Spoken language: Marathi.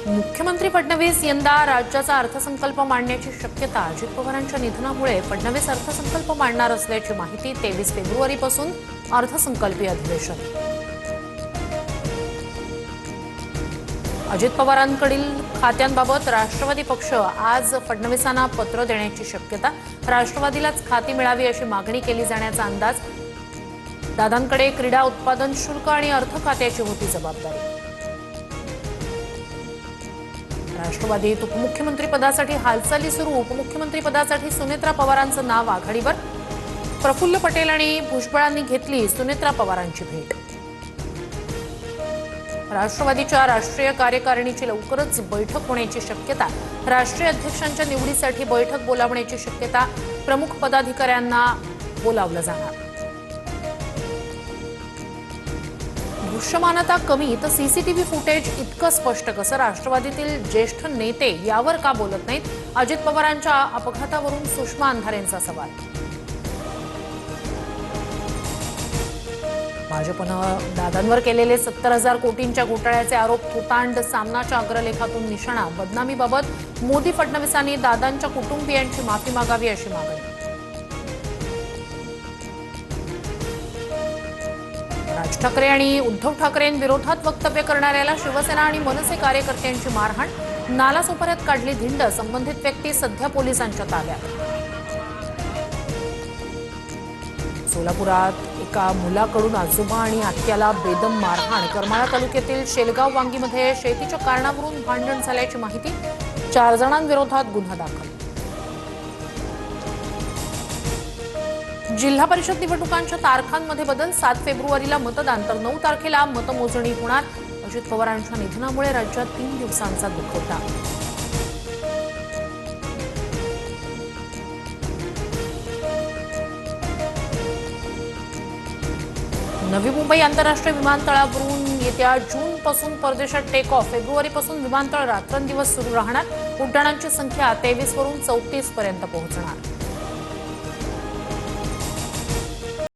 मुख्यमंत्री फडणवीस यंदा राज्याचा अर्थसंकल्प मांडण्याची शक्यता. अजित पवारांच्या निधनामुळे फडणवीस अर्थसंकल्प मांडणार असल्याची माहिती. 23 फेब्रुवारीपासून अर्थसंकल्पीय अधिवेशन. अजित पवारांकडील खात्यांबाबत राष्ट्रवादी पक्ष आज फडणवीसांना पत्र देण्याची शक्यता. राष्ट्रवादीलाच खाती मिळावी अशी मागणी केली जाण्याचा अंदाज. दादांकडे क्रीडा उत्पादन शुल्क आणि अर्थ खात्याची होती जबाबदारी. राष्ट्रवादीत उपमुख्यमंत्री पदासाठी हालचाली सुरू. उपमुख्यमंत्री पदासाठी सुनेत्रा पवारांचं नाव आघाडीवर. प्रफुल्ल पटेल आणि भुजबळांनी घेतली सुनेत्रा पवारांची भेट. राष्ट्रवादीच्या राष्ट्रीय कार्यकारिणीची लवकरच बैठक होण्याची शक्यता. राष्ट्रीय अध्यक्षांच्या निवडीसाठी बैठक बोलावण्याची शक्यता. प्रमुख पदाधिकाऱ्यांना बोलावलं जाणार. दृश्यमानता कमी तर सीसीटीव्ही फुटेज इतकं स्पष्ट कसं? राष्ट्रवादीतील ज्येष्ठ नेते यावर का बोलत नाहीत? अजित पवारांच्या अपघातावरून सुषमा अंधारेंचा सवाल. भाजपनं दादांवर केलेले 70,000 कोटींच्या घोटाळ्याचे आरोप थोतांड. सामनाच्या अग्रलेखातून निशाणा. बदनामीबाबत मोदी फडणवीसांनी दादांच्या कुटुंबियांची माफी मागावी अशी मागणी. राज ठाकरे आणि उद्धव ठाकरेंविरोधात वक्तव्य करणाऱ्याला शिवसेना आणि मनसे कार्यकर्त्यांची मारहाण. नालासोपाऱ्यात काढली धिंड. संबंधित व्यक्ती सध्या पोलिसांच्या ताब्यात. सोलापुरात एका मुलाकडून आजोबा आणि आत्याला बेदम मारहाण. करमाळा तालुक्यातील शेलगाव वांगीमध्ये शेतीच्या कारणावरून भांडण झाल्याची माहिती. 4 जणांविरोधात गुन्हा दाखल. जिल्हा परिषद निवडणुकांच्या तारखांमध्ये बदल. 7 फेब्रुवारीला मतदान तर 9 तारखेला मतमोजणी होणार. अजित पवारांच्या निधनामुळे राज्यात 3 दिवसांचा दुखवटा. नवी मुंबई आंतरराष्ट्रीय विमानतळावरून येत्या जूनपासून परदेशात टेक ऑफ. फेब्रुवारीपासून विमानतळ रात्रंदिवस सुरू राहणार. उड्डाणांची संख्या 23 वरून 34 पर्यंत पोहोचणार.